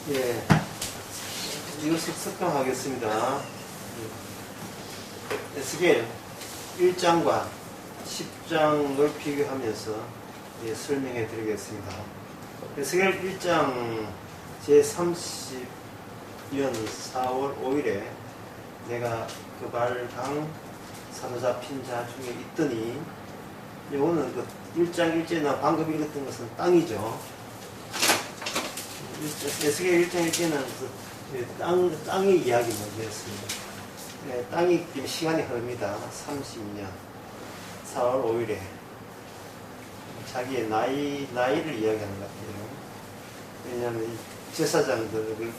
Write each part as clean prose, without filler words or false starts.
예, 이것을 석강하겠습니다. 에스겔 1장과 10장을 비교하면서 설명해 드리겠습니다. 에스겔 1장 제30년 4월 5일에 내가 그 발강 사로잡힌 자 중에 있더니, 요거는 그 1장 1제나 방금 읽었던 것은 땅이죠. 에스겔 1장 1제는 땅의 이야기 먼저 했습니다. 땅이 시간이 흐릅니다. 30년 4월 5일에 자기의 나이를 이야기하는 것 같아요. 왜냐하면 이 제사장들을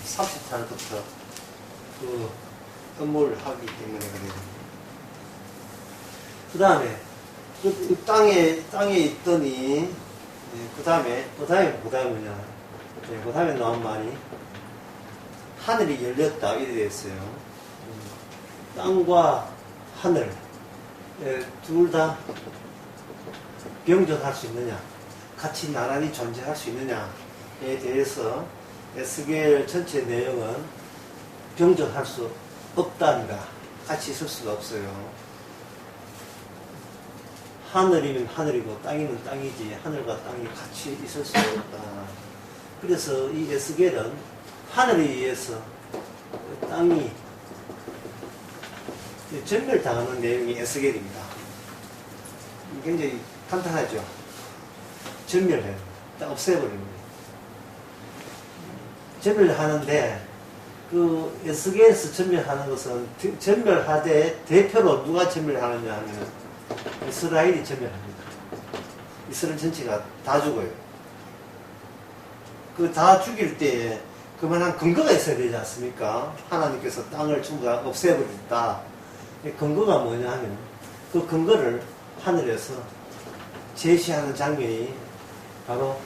30살부터 그 업무를 하기 때문에 그래요. 그 다음에 그 땅에 있더니, 그 다음에 뭐냐, 그 다음에 나온 말이 하늘이 열렸다 이래 됐어요. 땅과 하늘 둘 다 병존할 수 있느냐, 같이 나란히 존재할 수 있느냐에 대해서 에스겔 전체 내용은 병존할 수 없다니까, 같이 있을 수가 없어요. 하늘이면 하늘이고 땅이면 땅이지 하늘과 땅이 같이 있을 수가 없다. 그래서 이 에스겔은 하늘에 의해서 땅이 전멸당하는 내용이 에스겔입니다. 굉장히 간단하죠. 전멸해요. 딱 없애버립니다. 전멸하는데 그 에스겔에서 전멸하는 것은 전멸하되 대표로 누가 전멸하느냐 하면 이스라엘이 전멸합니다. 이스라엘 전체가 다 죽어요. 그 다 죽일 때 그만한 근거가 있어야 되지 않습니까? 하나님께서 땅을 전부 다 없애버렸다. 근거가 뭐냐 하면 그 근거를 하늘에서 제시하는 장면이 바로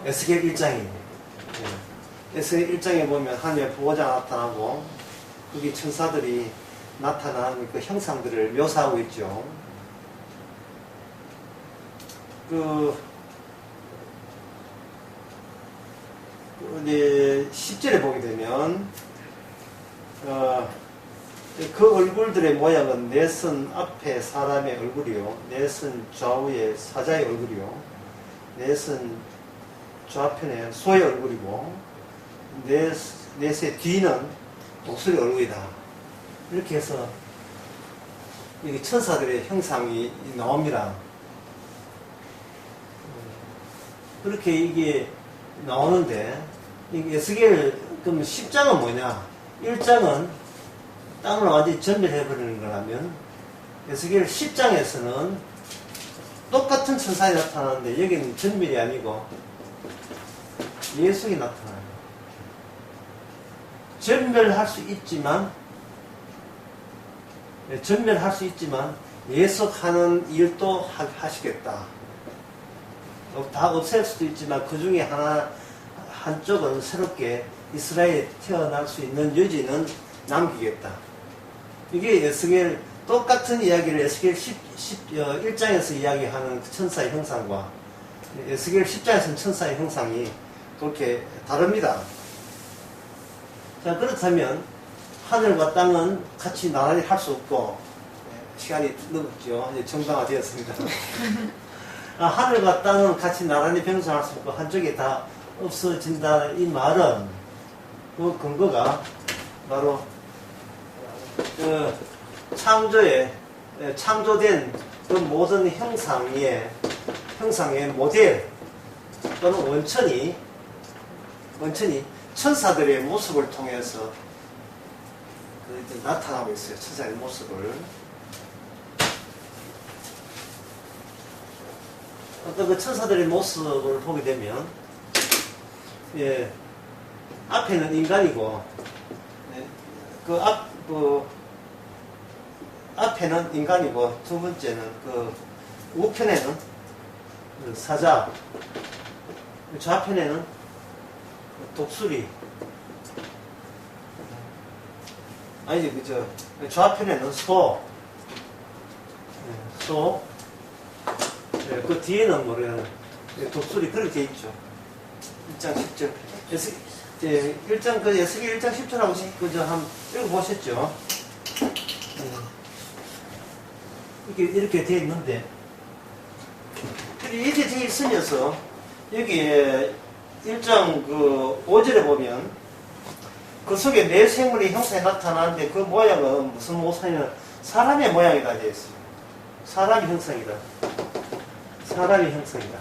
에스겔 1장입니다. 에스겔 1장에 보면 하늘에 보호자가 나타나고 거기 천사들이 나타나는 그 형상들을 묘사하고 있죠. 이제 10절에 보게 되면 그 얼굴들의 모양은 내 손 앞에 사람의 얼굴이요, 내 손 좌우에 사자의 얼굴이요, 내 손 좌편에 소의 얼굴이고, 내 새 뒤는 독수리 얼굴이다. 이렇게 해서 여기 천사들의 형상이 나옵니다. 그렇게 이게 나오는데, 에스겔 그럼 10장은 뭐냐? 1장은 땅을 완전히 전멸해버리는 거라면, 에스겔 10장에서는 똑같은 천사에 나타나는데 여기는 전멸이 아니고 예수가 나타나요. 전멸할 수 있지만 예속하는 일도 하시겠다. 다 없앨 수도 있지만 그 중에 한쪽은 새롭게 이스라엘에 태어날 수 있는 여지는 남기겠다. 이게 에스겔 똑같은 이야기를 에스겔 1장에서 이야기하는 천사의 형상과 에스겔 10장에서는 천사의 형상이 그렇게 다릅니다. 자, 그렇다면 하늘과 땅은 같이 나란히 할 수 없고, 시간이 넘었죠. 이제 정당화되었습니다. 하늘과 땅은 같이 나란히 병존할 수 없고 한쪽이 다 없어진다는 이 말은, 그 근거가 바로 창조된 그 모든 형상의 모델 또는 원천이 천사들의 모습을 통해서 나타나고 있어요. 천사의 모습을. 어떤 그 천사들의 모습을 보게 되면, 앞에는 인간이고, 앞에는 인간이고, 두 번째는 우편에는 사자, 좌편에는 독수리, 좌편에는 소, 그 뒤에는 독수리 그렇게 있죠. 1장 10절. 이제 1장, 그 에스겔 1장 10절하고 그저 한번 읽어보셨죠? 이렇게 되어 있는데, 이렇게 되어 있으면서, 여기에 1장 그 5절에 보면, 그 속에 내 생물의 형상이 나타나는데, 그 모양은 무슨 모양이냐? 사람의 모양이다 되어 있어요. 사람의 형상이다. 사람의 형상이다.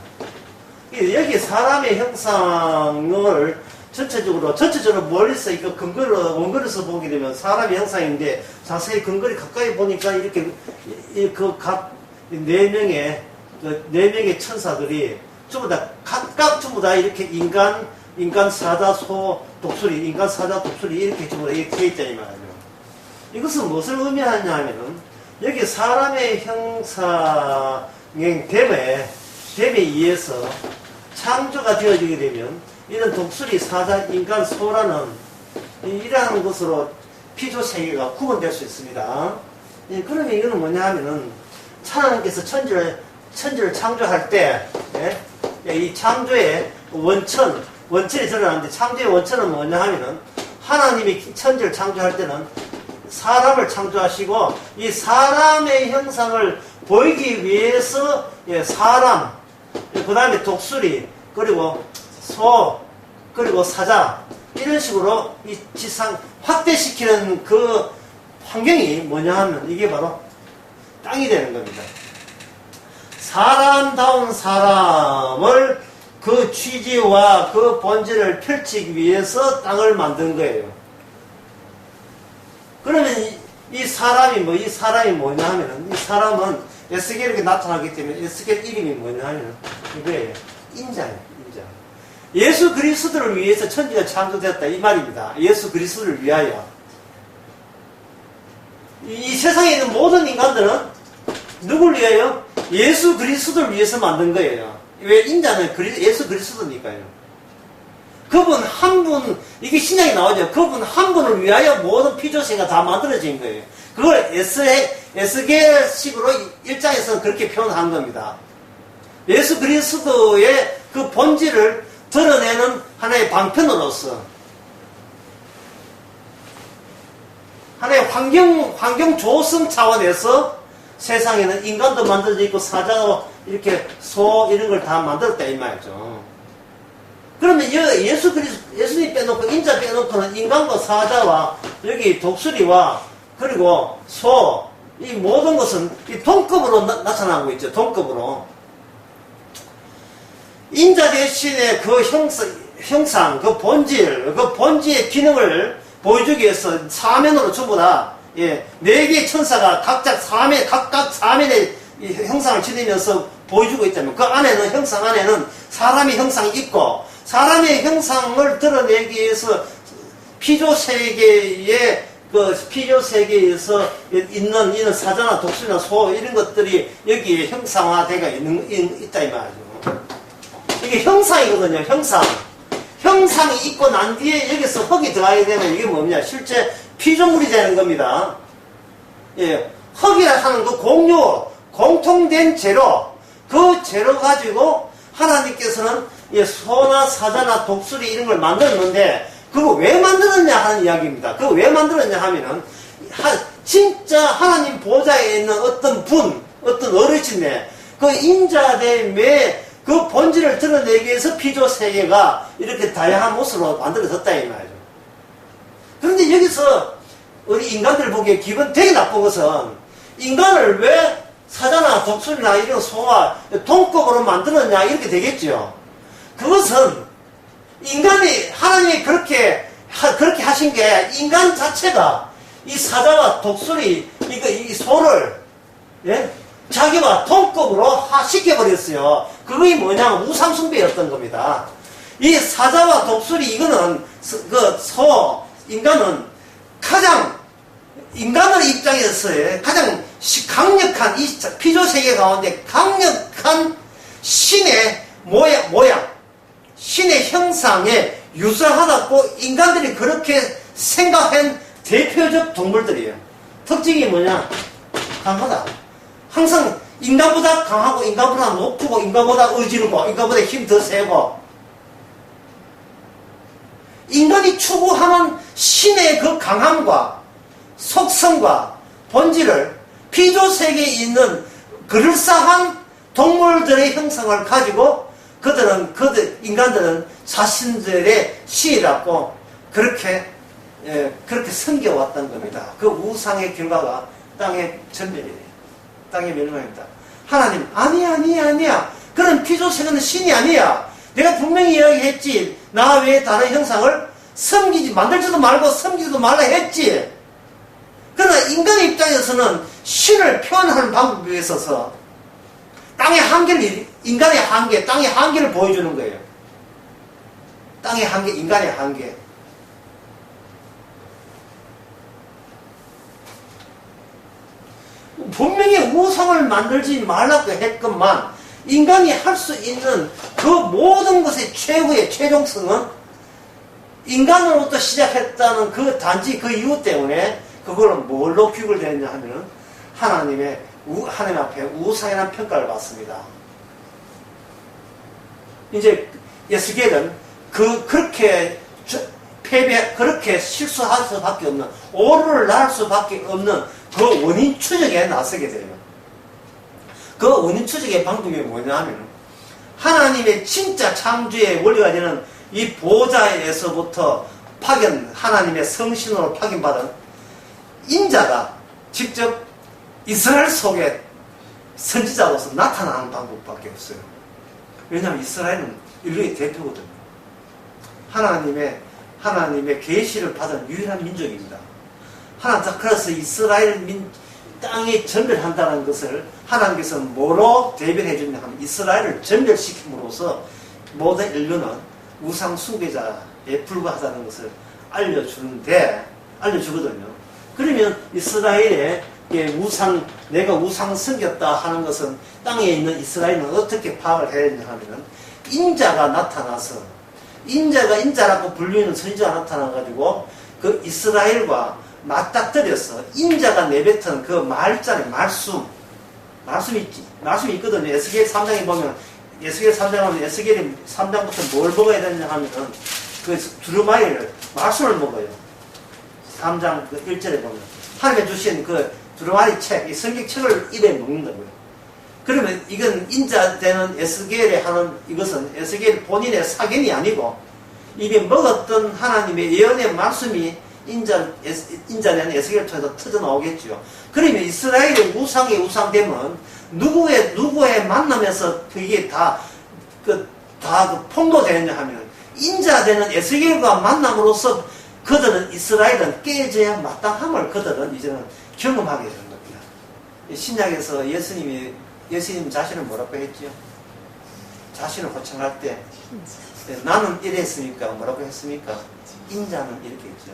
여기 사람의 형상을 전체적으로 멀리서 이거 원거리에서 보게 되면 사람의 형상인데, 자세히 근거리 가까이 보니까 이렇게 그 각 네 명의 천사들이 전부 다 각각 전부 다 이렇게 인간 사자 소 독수리 인간 사자 독수리 이렇게 전부 다 이렇게 돼 있잖아요 말이에요. 이것은 무엇을 의미하냐 하면은 여기 사람의 형상의 됨에 의해서 창조가 되어지게 되면 이런 독수리, 사자, 인간, 소라는 이러한 것으로 피조 세계가 구분될 수 있습니다. 그러면 이거는 뭐냐 하면은 하나님께서 천지를 창조할 때, 이 창조의 원천이 드러나는데 창조의 원천은 뭐냐 하면은 하나님이 천지를 창조할 때는 사람을 창조하시고 이 사람의 형상을 보이기 위해서 사람, 그 다음에 독수리, 그리고 소, 그리고 사자 이런 식으로 이 지상 확대시키는 그 환경이 뭐냐 하면 이게 바로 땅이 되는 겁니다. 사람다운 사람을 그 취지와 그 본질을 펼치기 위해서 땅을 만든 거예요. 그러면 이 사람이 뭐냐 하면은 이 사람은 에스겔에게 나타나기 때문에 에스겔 이름이 뭐냐 하면 이거예요. 인자예요. 인자. 예수 그리스도를 위해서 천지가 창조되었다 이 말입니다. 예수 그리스도를 위하여. 이 세상에 있는 모든 인간들은 누굴 위하여? 예수 그리스도를 위해서 만든 거예요. 왜? 인자는 예수 그리스도니까요. 그분 한 분, 이게 신약에 나오죠. 그분 한 분을 위하여 모든 피조세가 다 만들어진 거예요. 그걸 에스겔식으로 1장에서는 그렇게 표현한 겁니다. 예수 그리스도의 그 본질을 드러내는 하나의 방편으로서 하나의 환경 조성 차원에서 세상에는 인간도 만들어져 있고 사자도 이렇게 소 이런 걸 다 만들었다 이 말이죠. 그러면 예수님 빼놓고 인자 빼놓고는 인간과 사자와 여기 독수리와 그리고 소 이 모든 것은 이 동급으로 나타나고 있죠. 동급으로. 인자 대신에 그 형상, 그 본질의 기능을 보여주기 위해서 사면으로 전부 다, 네 개의 천사가 각각 사면의 형상을 지니면서 보여주고 있다면 그 안에는, 형상 안에는 사람의 형상이 있고, 사람의 형상을 드러내기 위해서 피조 세계에서 있는 이런 사자나 독수리나 소 이런 것들이 여기에 형상화되어 있다 이 말이죠. 이게 형상이거든요. 형상이 있고 난 뒤에 여기서 흙이 들어가게 되면 이게 뭐냐? 실제 피조물이 되는 겁니다. 예, 흙이라 하는 그 공통된 재료, 그 재료 가지고 하나님께서는 소나 사자나 독수리 이런 걸 만들었는데 그거 왜 만들었냐 하는 이야기입니다. 그거 왜 만들었냐 하면은 진짜 하나님 보좌에 있는 어떤 어르신의 그 인자됨의 그 본질을 드러내기 위해서 피조 세계가 이렇게 다양한 모습으로 만들어졌다 이 말이죠. 그런데 여기서 우리 인간들 보기에 기분 되게 나쁜 것은 인간을 왜 사자나 독수리나 이런 소와 동급으로 만들었냐 이렇게 되겠죠. 그것은 하나님이 그렇게 하신 게 인간 자체가 이 사자와 독수리 이 소를 자기와 동급으로 시켜버렸어요. 그게 뭐냐면 우상숭배였던 겁니다. 이 사자와 독수리 이거는 인간은 인간의 입장에서의 가장 강력한 이 피조세계 가운데 강력한 신의 모양, 신의 형상에 유사하다고 인간들이 그렇게 생각한 대표적 동물들이에요. 특징이 뭐냐? 강하다. 항상 인간보다 강하고 인간보다 높고 인간보다 의지르고 인간보다 힘 더 세고 인간이 추구하는 신의 그 강함과 속성과 본질을 피조세계에 있는 그럴싸한 동물들의 형성을 가지고 인간들은 자신들의 신이라고 그렇게 섬겨왔던 겁니다. 그 우상의 결과가 땅의 전멸이에요. 땅의 멸망입니다. 하나님, 아니야. 그런 피조세계는 신이 아니야. 내가 분명히 이야기했지. 나 외에 다른 형상을 만들지도 말고 섬기지도 말라 했지. 그러나 인간의 입장에서는 신을 표현하는 방법에 있어서 인간의 한계, 땅의 한계를 보여주는 거예요. 땅의 한계, 인간의 한계. 분명히 우상을 만들지 말라고 했건만 인간이 할 수 있는 그 모든 것의 최후의 최종성은 인간으로부터 시작했다는 단지 그 이유 때문에 그걸 뭘로 규율되느냐 하면 하나님 앞에 우상이라는 평가를 받습니다. 이제 에스겔은 그렇게 실수할 수밖에 없는, 오류를 낳을 수밖에 없는 그 원인 추적에 나서게 돼요. 그 원인 추적의 방법이 뭐냐 하면 하나님의 진짜 창조의 원리가 되는 이 보좌에서부터 하나님의 성신으로 파견받은 인자가 직접 이스라엘 속에 선지자로서 나타나는 방법밖에 없어요. 왜냐하면 이스라엘은 인류의 대표거든요. 하나님의 계시를 받은 유일한 민족입니다. 그래서 이스라엘 땅에 전멸한다는 것을 하나님께서 뭐로 대변해 주냐 하면 이스라엘을 전멸시킴으로써 모든 인류는 우상 숭배자에 불과하다는 것을 알려주거든요. 그러면 이스라엘의 내가 우상 섬겼다 하는 것은 땅에 있는 이스라엘은 어떻게 파악을 해야 되냐 하면 인자가 나타나서 인자라고 불리는 선지자가 나타나가지고 그 이스라엘과 맞닥뜨려서 인자가 내뱉은 그 말씀이 있거든요. 에스겔 3장에 보면 에스겔 3장부터 뭘 먹어야 되냐 하면 그 두루마리를 말씀을 먹어요. 3장 그 1절에 보면 하나님이 주신 그 두루마리 책, 이 성경책을 입에 먹는다고요. 그러면 이건 인자되는 이것은 에스겔 본인의 사견이 아니고 입에 먹었던 하나님의 예언의 말씀이 인자되는 에스겔을 통해서 터져 나오겠죠. 그러면 이스라엘의 우상의 우상됨은 누구의 만나면서 그게 다 폭로되느냐 하면 인자되는 에스겔과 만남으로써 이스라엘은 깨져야 마땅함을 그들은 이제는 경험하게 되는 겁니다. 신약에서 예수님 자신을 뭐라고 했지요? 자신을 호칭할 때 나는 이랬으니까 뭐라고 했습니까? 인자는 이렇게 했죠.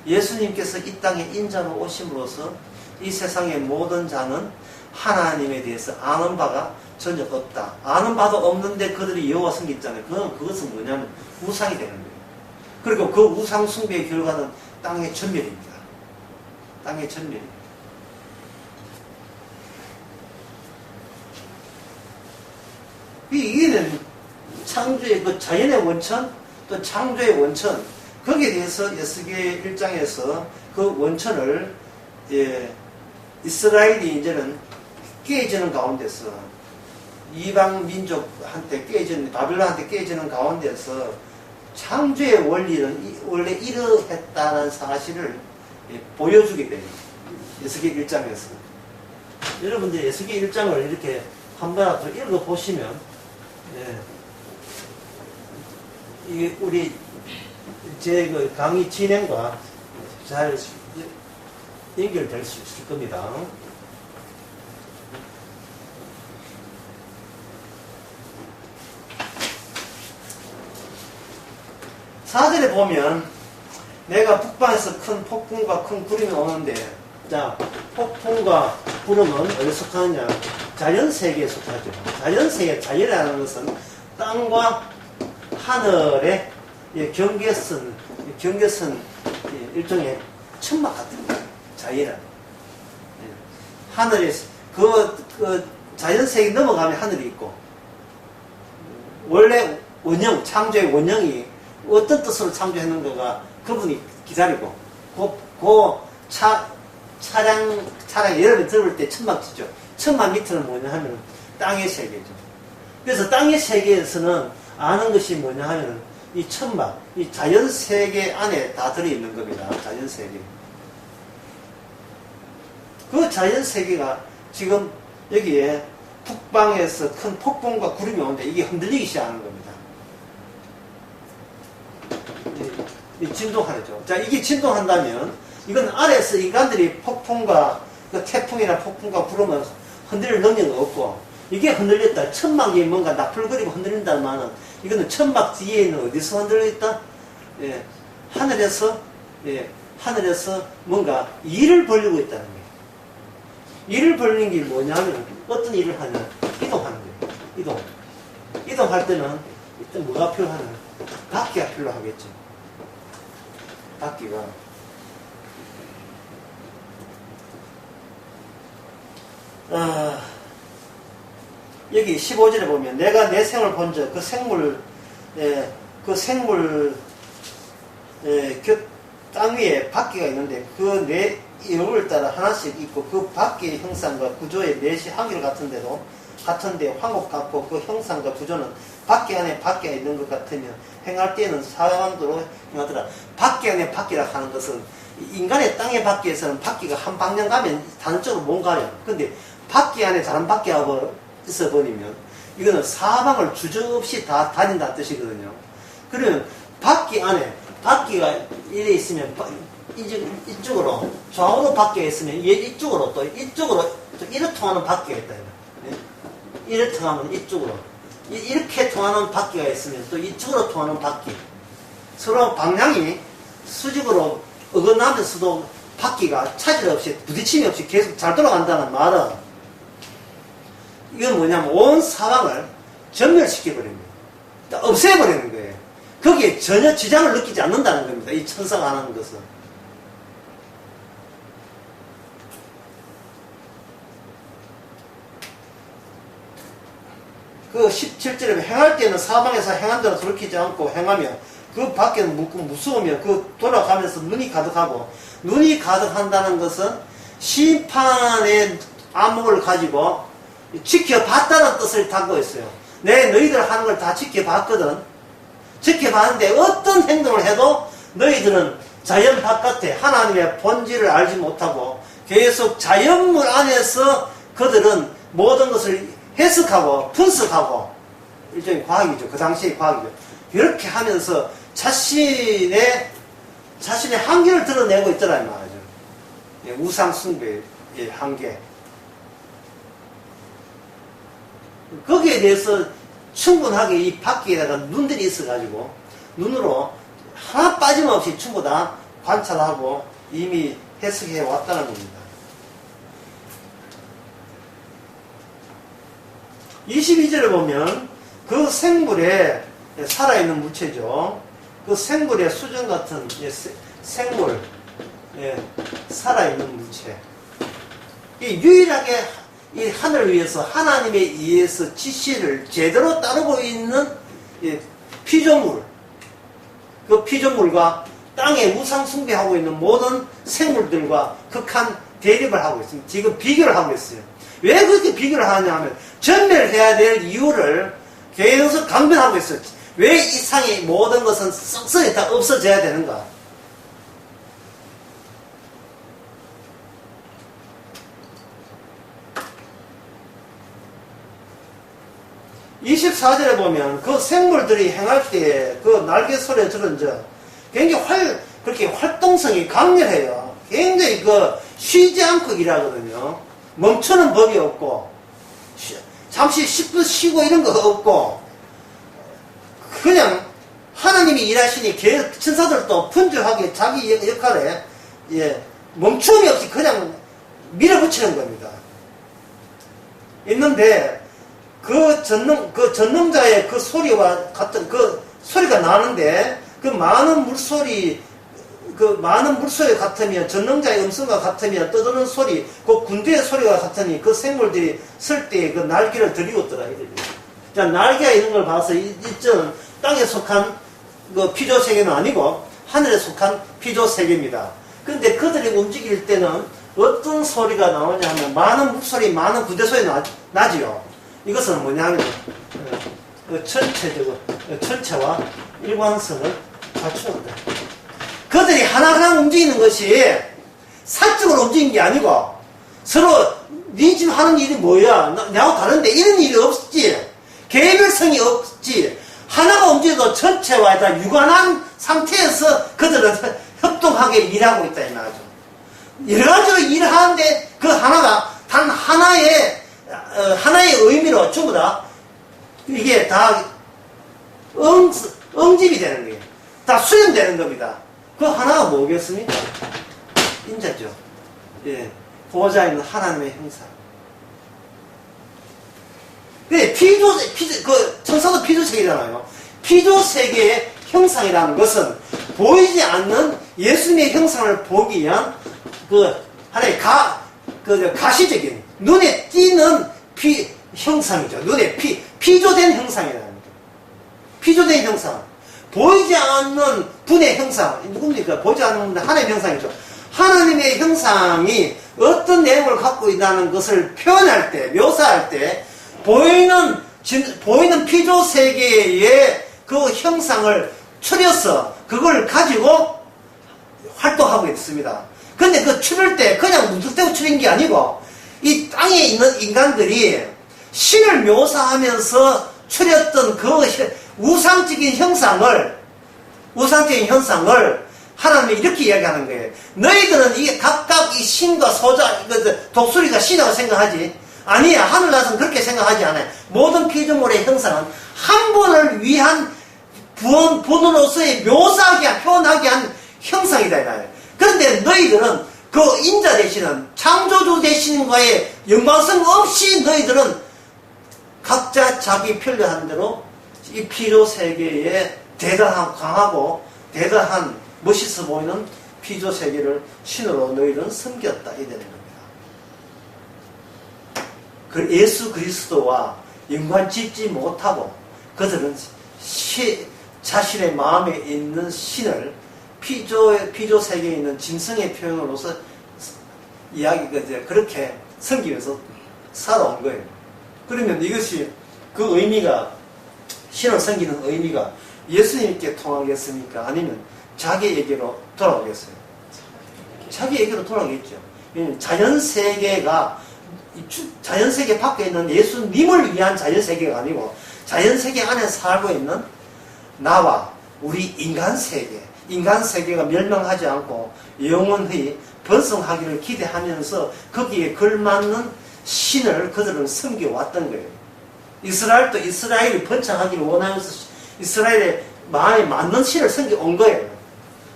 예수님께서 이 땅에 인자로 오심으로써 이 세상의 모든 자는 하나님에 대해서 아는 바가 전혀 없다. 아는 바도 없는데 그들이 여호와 섬겼잖아요. 그것은 뭐냐면 우상이 되는 거예요. 그리고 그 우상 숭배의 결과는 땅의 전멸입니다. 땅의 전멸입니다. 이게는 창조의 그 자연의 원천, 또 창조의 원천, 거기에 대해서 에스겔 1장에서 그 원천을 이스라엘이 이제는 깨지는 가운데서 이방 민족한테 바빌론한테 깨지는 가운데서 창조의 원리는 원래 이러했다는 사실을 보여주게 돼요. 에스겔 1장에서. 여러분들 에스겔 1장을 이렇게 한 번이라도 읽어보시면 이게 제 그 강의 진행과 잘 연결될 수 있을 겁니다. 사절에 보면 내가 북방에서 큰 폭풍과 큰 구름이 오는데, 자, 폭풍과 구름은 어디에 속하느냐? 자연세계에 속하죠. 자연이라는 것은 땅과 하늘의 경계선 일종의 천막 같은 거예요. 자연은. 하늘에, 자연세계 넘어가면 하늘이 있고, 원래 창조의 원형이 어떤 뜻으로 창조했는가가 그분이 기다리고, 차량 여러 번 들어볼 때 천막 짓죠. 천막 밑에는 뭐냐 하면 땅의 세계죠. 그래서 땅의 세계에서는 아는 것이 뭐냐 하면 이 천막, 이 자연 세계 안에 다 들어있는 겁니다. 자연 세계. 그 자연 세계가 지금 여기에 북방에서 큰 폭풍과 구름이 오는데 이게 흔들리기 시작하는 겁니다. 이 진동하죠. 자, 이게 진동한다면 이건 아래에서 인간들이 폭풍과 그 태풍이나 폭풍과 구름을 흔들릴 능력은 없고, 이게 흔들렸다. 천막이 뭔가 나풀거리고 흔들린다면은 이거는 천막 뒤에 있는 어디서 흔들렸다? 예, 하늘에서 뭔가 일을 벌리고 있다는 거예요. 일을 벌리는 게 뭐냐면 어떤 일을 하냐? 이동하는 거예요. 이동할 때는 일단 뭐가 필요하냐? 바퀴가 필요하겠죠. 바퀴가. 여기 15절에 보면 내가 내 생을 본즉 그 생물 땅 위에 바퀴가 있는데 그 네 여부를 따라 하나씩 있고 그 바퀴의 형상과 구조의 넷이 한결 같은데 황옥 같고 그 형상과 구조는 바퀴 안에 바퀴가 있는 것 같으며 행할 때에는 사방도로 행하더라. 바퀴 안에 바퀴라 하는 것은 인간의 땅의 바퀴에서는 바퀴가 한 방향 가면 다른 쪽으로 못 가요. 근데 바퀴 안에 다른 바퀴가 있어 버리면 이거는 사방을 주저없이 다 다닌다는 뜻이거든요. 그러면 바퀴 안에 바퀴가 이래 있으면 이쪽으로 좌우로 바퀴가 있으면 이쪽으로 또 이렇게 통하는 바퀴가 있다. 이렇게 통하면 이쪽으로 이렇게 통하는 바퀴가 있으면 또 이쪽으로 통하는 바퀴. 서로 방향이 수직으로 어긋나면서도 바퀴가 차질 없이 부딪힘이 없이 계속 잘 돌아간다는 말은 이건 뭐냐면 온 사방을 전멸시켜버립니다. 없애버리는 거예요. 거기에 전혀 지장을 느끼지 않는다는 겁니다. 이 천사가 하는 것은. 그 17절에 행할 때는 사방에서 행한 대로 돌이키지 않고 행하며 그 밖에는 무서우며 그 돌아가면서 눈이 가득하고, 눈이 가득한다는 것은 심판의 암흑을 가지고 지켜봤다는 뜻을 담고 있어요. 내 너희들 하는 걸 다 지켜봤거든. 지켜봤는데 어떤 행동을 해도 너희들은 자연 바깥에 하나님의 본질을 알지 못하고 계속 자연물 안에서 그들은 모든 것을 해석하고 분석하고, 일종의 과학이죠. 그 당시의 과학이죠. 이렇게 하면서 자신의 한계를 드러내고 있더란 말이죠. 예, 우상 숭배의 한계. 거기에 대해서 충분하게 이 바퀴에다가 눈들이 있어가지고 눈으로 하나 빠짐없이 전부 다 관찰하고 이미 해석해 왔다는 겁니다. 22절을 보면 그 생물에 살아있는 물체죠. 그 생물의 수정 같은 생물, 살아있는 물체. 이 유일하게 이 하늘을 위해서 하나님에 의해서 지시를 제대로 따르고 있는 피조물, 그 피조물과 땅에 우상 숭배하고 있는 모든 생물들과 극한 대립을 하고 있습니다. 지금 비교를 하고 있어요. 왜 그렇게 비교를 하냐 하면 전멸해야 될 이유를 계속 강변하고 있어요. 왜 이상의 모든 것은 썩썩이 다 없어져야 되는가? 24절에 보면 그 생물들이 행할 때 그 날개 소리에 들은 적 굉장히 그렇게 활동성이 강렬해요. 굉장히 쉬지 않고 일하거든요. 멈추는 법이 없고, 잠시 10분 쉬고 이런 거 없고, 그냥 하나님이 일하시니 천사들도 분주하게 자기 역할에 멈춤이 없이 그냥 밀어붙이는 겁니다. 있는데 그 전능자의 그 소리와 같은 그 소리가 나는데 그 많은 물소리 같으며 전능자의 음성과 같으며 떠드는 소리, 그 군대의 소리가 같으니 그 생물들이 쓸 때 그 날개를 들이웠더라. 자, 날개가 있는 걸 봐서 이쯤 땅에 속한 그 피조 세계는 아니고 하늘에 속한 피조 세계입니다. 근데 그들이 움직일 때는 어떤 소리가 나오냐 하면 많은 목소리, 많은 구대 소리 나지요. 이것은 뭐냐면 전체와 일관성을 갖추었다. 그들이 하나하나 움직이는 것이 사적으로 움직이는 게 아니고 서로 니 지금 하는 일이 뭐야? 나하고 다른데 이런 일이 없지. 개별성이 없지. 하나가 움직여도 전체와 다 유관한 상태에서 그들은 협동하게 일하고 있다 이 말이죠. 여러 가지로 일을 하는데 그 하나가 단 하나의 의미로 전부 다 이게 다 응집이 되는 거예요. 다 수렴되는 겁니다. 그 하나가 뭐겠습니까? 인자죠. 예. 보호자 있는 하나님의 형상. 천사도 피조세계잖아요. 피조세계의 형상이라는 것은 보이지 않는 예수님의 형상을 보기 위한 하나의 가시적인, 눈에 띄는 형상이죠. 눈에 피조된 형상이라는 거죠. 피조된 형상. 보이지 않는 분의 형상. 누굽니까? 보이지 않는 분, 하나님의 형상이죠. 하나님의 형상이 어떤 내용을 갖고 있다는 것을 표현할 때, 묘사할 때, 보이는 피조 세계의 그 형상을 추려서 그걸 가지고 활동하고 있습니다. 근데 그 추릴 때 그냥 무턱대고 추린 게 아니고 이 땅에 있는 인간들이 신을 묘사하면서 추렸던 그 우상적인 형상을 하나님이 이렇게 이야기하는 거예요. 너희들은 이게 각각 이 신과 소자, 독수리가 신이라고 생각하지. 아니야. 하늘나라에서는 그렇게 생각하지 않아요. 모든 피조물의 형상은 한 분을 위한 분으로서의 묘사하게, 표현하게 한 형상이다. 이거예요. 그런데 너희들은 그 인자 되시는, 창조주 되시는과의 연관성 없이 너희들은 각자 자기 편리한 대로 이 피조 세계에 강하고 대단한 멋있어 보이는 피조 세계를 신으로 너희들은 섬겼다. 이 되는 겁니다. 그 예수 그리스도와 연관 짓지 못하고 그들은 자신의 마음에 있는 신을 피조 세계에 있는 짐승의 표현으로서 그렇게 섬기면서 살아온 거예요. 그러면 이것이 그 의미가, 신을 섬기는 의미가 예수님께 통하겠습니까? 아니면 자기에게로 돌아오겠어요? 자기에게로 돌아오겠죠. 자연세계 밖에 있는 예수님을 위한 자연세계가 아니고 자연세계 안에 살고 있는 나와 우리 인간세계가 멸망하지 않고 영원히 번성하기를 기대하면서 거기에 걸맞는 신을 그들은 섬겨왔던 거예요. 이스라엘도 이스라엘이 번창하기를 원하면서 이스라엘의 마음에 맞는 신을 섬겨온 거예요.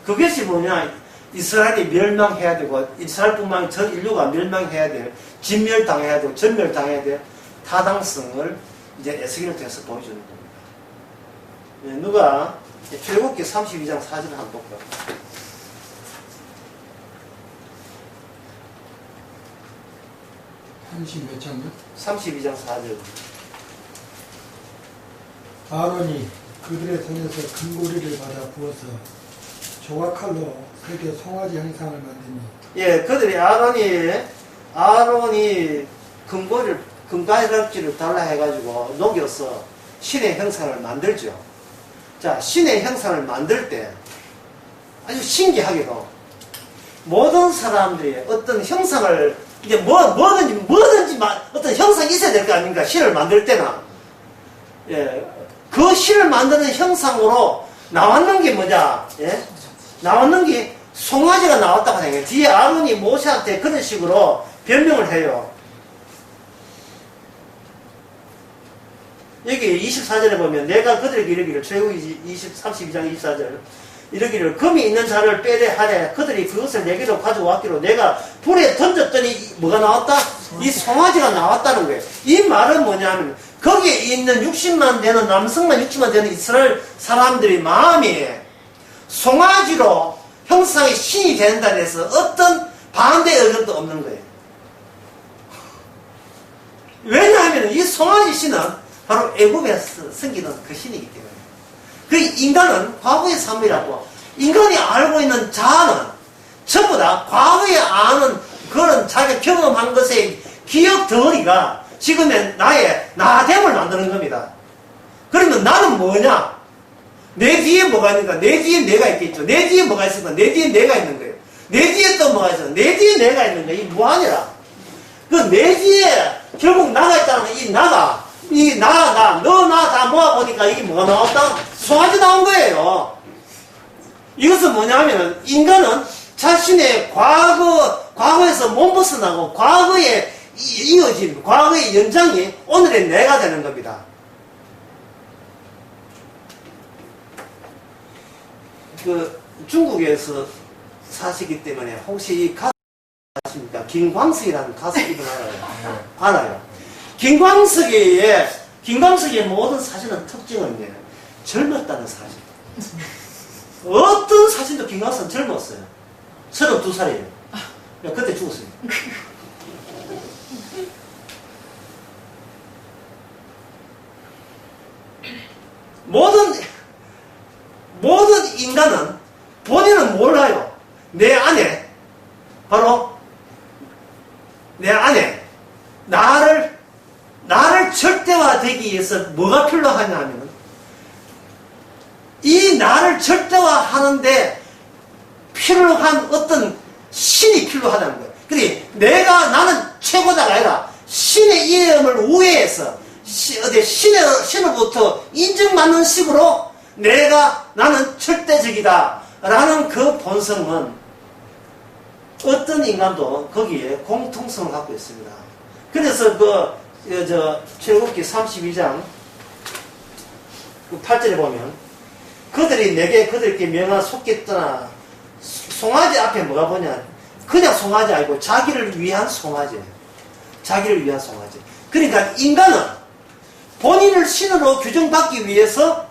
그것이 뭐냐? 이스라엘이 멸망해야 되고 이스라엘뿐만 아니라 전 인류가 멸망해야 될, 진멸당해야 되고 전멸당해야 될 타당성을 이제 에스겔을 통해서 보여주는 겁니다. 네, 누가 출애굽기 32장 4절을 한번 볼까요? 30몇 장요? 32장 4절. 아론이 그들의 손에서 금고리를 받아 부어서 조각칼로 그렇게 송아지 형상을 만드니. 예, 그들이 아론이 금가지를 달라 해가지고 녹여서 신의 형상을 만들죠. 자, 신의 형상을 만들 때 아주 신기하게도 모든 사람들이 어떤 형상을 이제 뭐든지 어떤 형상이 있어야 될 거 아닙니까? 신을 만들 때는. 예, 그 신을 만드는 형상으로 나왔는 게 뭐냐? 예? 나왔는 게 송아지가 나왔다고 하는 뒤에 아론이 모세한테 그런 식으로 변명을 해요. 여기 24절에 보면 내가 그들에게 이르기를, 출애굽기 32장 24절 이르기를 금이 있는 자를 빼되 하래 그들이 그것을 내게로 가져왔기로 내가 불에 던졌더니 뭐가 나왔다? 이 송아지가 나왔다는 거예요. 이 말은 뭐냐면 거기에 있는 60만 되는 남성만 60만 되는 이스라엘 사람들이 마음이 송아지로 형상의 신이 된다 해서 어떤 반대 의견도 없는 거예요. 왜냐하면 이 송아지 신은 바로 애굽에서 섬기는 그 신이기 때문에 그 인간은 과거의 삶이라고. 인간이 알고 있는 자아는 전부 다 과거에 아는 그런 자기가 경험한 것의 기억 덩어리가 지금의 나의 나됨을 만드는 겁니다. 그러면 나는 뭐냐? 내 뒤에 뭐가 있는가? 내 뒤에 내가 있겠죠. 내 뒤에 뭐가 있을까? 내 뒤에 내가 있는 거예요. 내 뒤에 또 뭐가 있어? 내 뒤에 내가 있는 거야. 이 뭐하니라? 그 내 뒤에 결국 나가 있다는 이 나가, 너, 나 다 모아보니까 이게 뭐가 나왔다? 송아지 나온 거예요. 이것은 뭐냐면 인간은 자신의 과거에서 못 벗어나고 과거에 이어진, 과거의 연장이 오늘의 내가 되는 겁니다. 그 중국에서 사시기 때문에 혹시 이 가수 아십니까? 김광석이라는 가수 이분 알아요? 알아요. 김광석의 모든 사진은 특징은 젊었다는 사진. 어떤 사진도 김광석은 젊었어요. 32살이에요. 그때 죽었어요. 모든 인간은 본인은 몰라요. 내 안에 바로 내 안에 나를 절대화되기 위해서 뭐가 필요하냐 하면 이 나를 절대화하는데 필요한 어떤 신이 필요하다는 거예요. 그러니 나는 최고다가 아니라 신의 이름을 우회해서 신으로부터 인정받는 식으로 나는 절대적이다 라는 그 본성은 어떤 인간도 거기에 공통성을 갖고 있습니다. 그래서 출애굽기 32장 8절에 보면 그들이 내게 그들께 명하 속겠더나 송아지 앞에 뭐가 보냐 그냥 송아지 아니고 자기를 위한 송아지예요. 자기를 위한 송아지. 그러니까 인간은 본인을 신으로 규정받기 위해서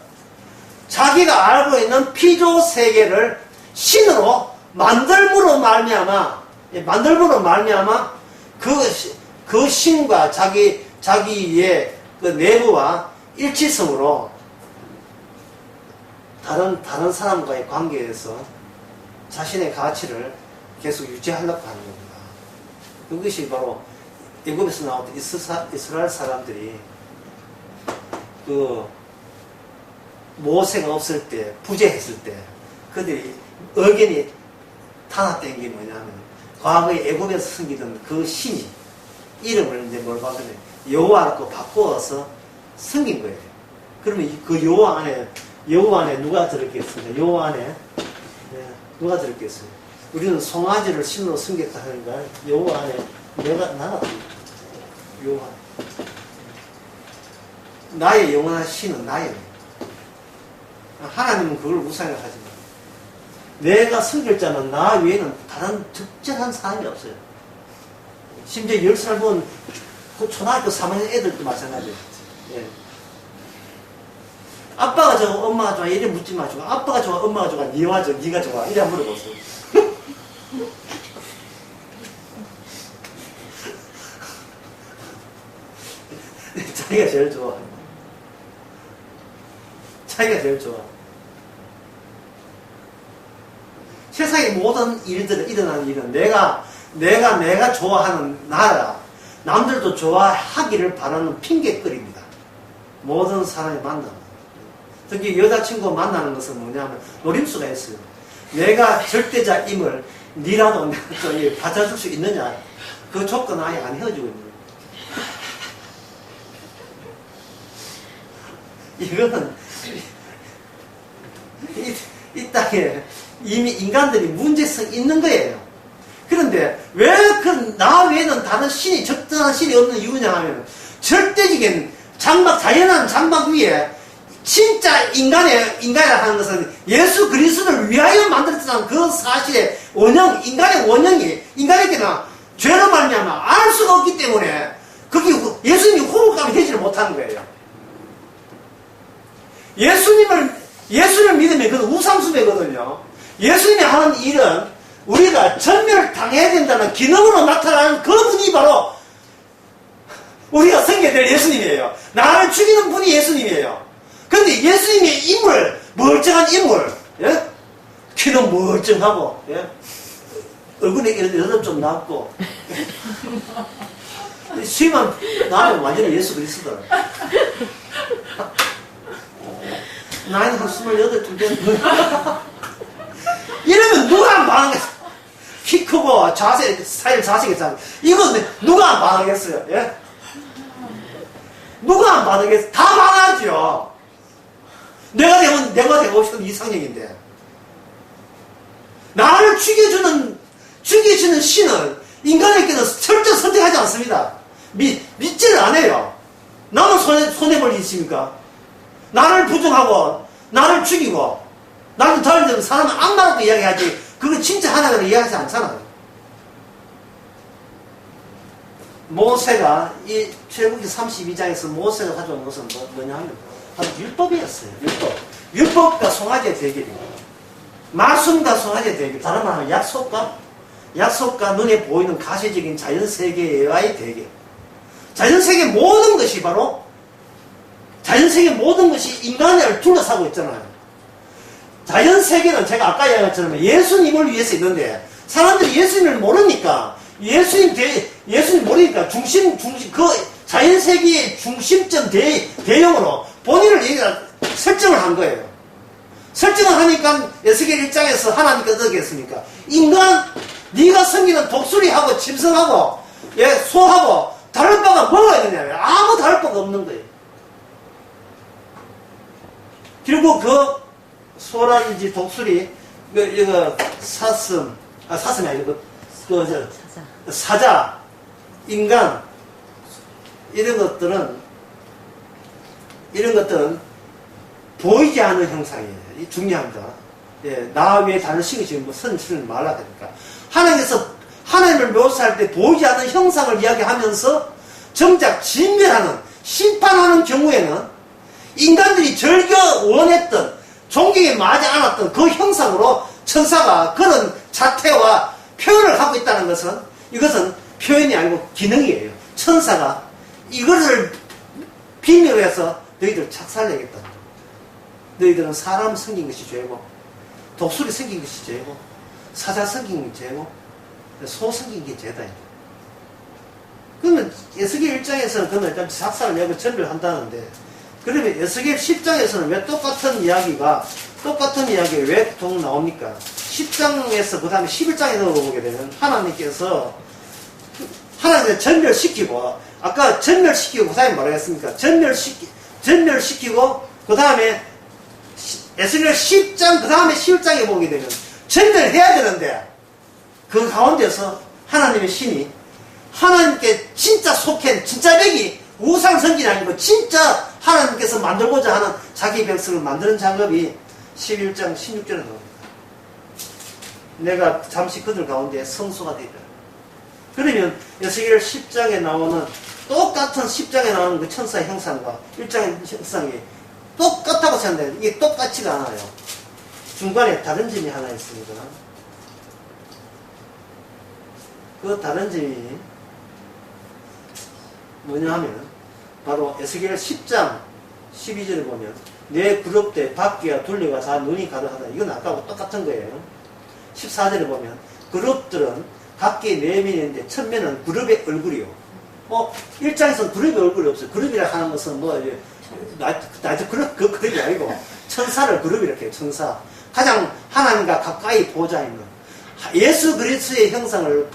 자기가 알고 있는 피조 세계를 신으로 만들므로 말미암아 그 신과 자기의 그 내부와 일치성으로 다른 사람과의 관계에서 자신의 가치를 계속 유지하려고 하는 겁니다. 그것이 바로 애굽에서 나왔던 이스라엘 사람들이 그 모세가 없을 때, 부재했을 때 그들이 의견이 탄압된 게 뭐냐면 과거에 애굽에서 섬기던 그 신이 이름을 이제 뭘 바꾸면 여호와라고 바꾸어서 섬긴 거예요. 그러면 그 여호와 안에 누가 들었겠습니까? 여호와 안에 누가 들었겠어요? 우리는 송아지를 신으로 섬겼다 하니까 여호와 안에 나가 여호와 나의 영원한 신은 나예요. 하나님은 그걸 우상하지만 내가 섬길 자는 나 외에는 다른 적절한 사람이 없어요. 심지어 10살 본 그 초등학교 3학년 애들도 마찬가지예요. 예. 아빠가 좋아, 엄마가 좋아, 이래 묻지 마시고 아빠가 좋아, 엄마가 좋아, 니가 좋아 이래 한번 물어보세요. 자기가 제일 좋아. 자기가 제일 좋아. 세상의 모든 일어나는 일은 내가 좋아하는 나라, 남들도 좋아하기를 바라는 핑계거리입니다. 모든 사람이 만나는. 특히 여자친구 만나는 것은 뭐냐면 노림수가 있어요. 내가 절대자임을 니라도 받아줄 수 있느냐. 그 조건 아예 안 헤어지고 있는 거예요. 이거는 이 땅에 이미 인간들이 문제성 있는 거예요. 그런데 왜 나 외에는 다른 신이 적당한 신이 없는 이유냐 하면 절대적인 자연한 장막 위에 진짜 인간이라 하는 것은 예수 그리스도를 위하여 만들었다는 그 사실의 인간의 원형이 인간에게는 죄로 말미암아 알 수가 없기 때문에 그게 예수님이 호흡감이 되지를 못하는 거예요. 예수를 믿으면 그건 우상숭배거든요. 예수님이 하는 일은 우리가 전멸을 당해야 된다는 기능으로 나타나는 그 분이 바로 우리가 섬겨야 될 예수님이에요. 나를 죽이는 분이 예수님이에요. 그런데 예수님의 임을 멀쩡한 인물, 예? 키는 멀쩡하고, 예? 얼굴에 이런 여드름 좀 났고, 수위만 나면 완전히 예수 그리스도라. 나이는 한 28쯤 됐는데. 이러면 누가 안 반응했어? 키 크고 자세, 스타일 자세겠잖아. 이건 누가 안 반응했어요? 예? 누가 안 반응했어? 다 반응하죠. 내가 되고 싶은 이상형인데. 나를 죽여주는 신을 인간에게는 철저히 선택하지 않습니다. 믿지를 않아요. 나는 손해볼 일 있습니까? 나를 부정하고, 나를 죽이고, 나는 다른 사람은 악마라고 이야기하지, 그거 진짜 하나님을 이야기하지 않잖아요. 모세가, 이 출애굽기 32장에서 모세가 가져온 것은 뭐냐 하면, 바로 율법이었어요. 율법과 송아지의 대결입니다. 말씀과 송아지의 대결. 다른 말하면 약속과 눈에 보이는 가시적인 자연세계와의 대결. 자연세계 모든 것이 바로 자연세계 모든 것이 인간을 둘러싸고 있잖아요. 자연세계는 제가 아까 이야기했처럼 예수님을 위해서 있는데 사람들이 예수님을 모르니까 예수님 모르니까 그 자연세계의 중심점 대형으로 본인을 설정을 한 거예요. 설정을 하니까 에스겔 1장에서 하나님께서 어떻게 했습니까? 인간, 네가 섬기는 독수리하고 짐승하고 소하고 다를 바가 뭐가 있느냐? 아무 다를 바가 없는 거예요. 그리고 그 소라든지 독수리, 사슴이 아니고 사자, 인간 이런 것들은 보이지 않는 형상이에요. 이 중요합니다. 예, 나 외에 다른 신이 지금 뭐 선수를 말하야 되니까. 하나님께서 하나님을 묘사할 때 보이지 않는 형상을 이야기하면서 정작 진멸하는, 심판하는 경우에는 인간들이 즐겨 원했던, 존경에 맞지 않았던 그 형상으로 천사가 그런 자태와 표현을 하고 있다는 것은 이것은 표현이 아니고 기능이에요. 천사가 이것을 비밀로 해서 너희들 착살내겠다. 너희들은 사람 섬긴 것이 죄고, 독수리 섬긴 것이 죄고, 사자 섬긴 게 죄고, 소 섬긴 게 죄다. 그러면 에스겔 1장에서는 그러면 일단 작사를 내고 전멸한다는데, 그러면 에스겔 10장에서는 왜 똑같은 이야기가 왜 통 나옵니까? 10장에서 그 다음에 11장에서 보게 되면 하나님께서 전멸시키고, 아까 전멸시키고 그 다음에 뭐라 했습니까? 전멸시키고 그 다음에 에스겔 10장 그 다음에 11장에 보게 되면 전멸해야 되는데 그 가운데서 하나님의 신이 하나님께 진짜 속한 진짜 백이 우상 성전이 아니고 진짜 하나님께서 만들고자 하는 자기 백성을 만드는 작업이 11장 16절에 나옵니다. 내가 잠시 그들 가운데 성소가 되리라. 그러면 에스겔 10장에 나오는 똑같은 10장에 나오는 그 천사의 형상과 1장의 형상이 똑같다고 생각해요. 이게 똑같지가 않아요. 중간에 다른 점이 하나 있습니다. 그 다른 점이 뭐냐 하면 바로 에스겔 10장 12절에 보면 내 그룹대 바퀴와 둘레가 다 눈이 가득하다. 이건 아까하고 똑같은 거예요. 14절에 보면 그룹들은 각기 4면인데 첫 면은 그룹의 얼굴이요. 1장에서는 그룹의 얼굴이 없어요. 그룹이라 하는 것은 그 그룹이 아니고 천사를 그룹 이렇게 해요. 천사. 가장 하나님과 가까이 보좌 있는 예수 그리스도의 형상을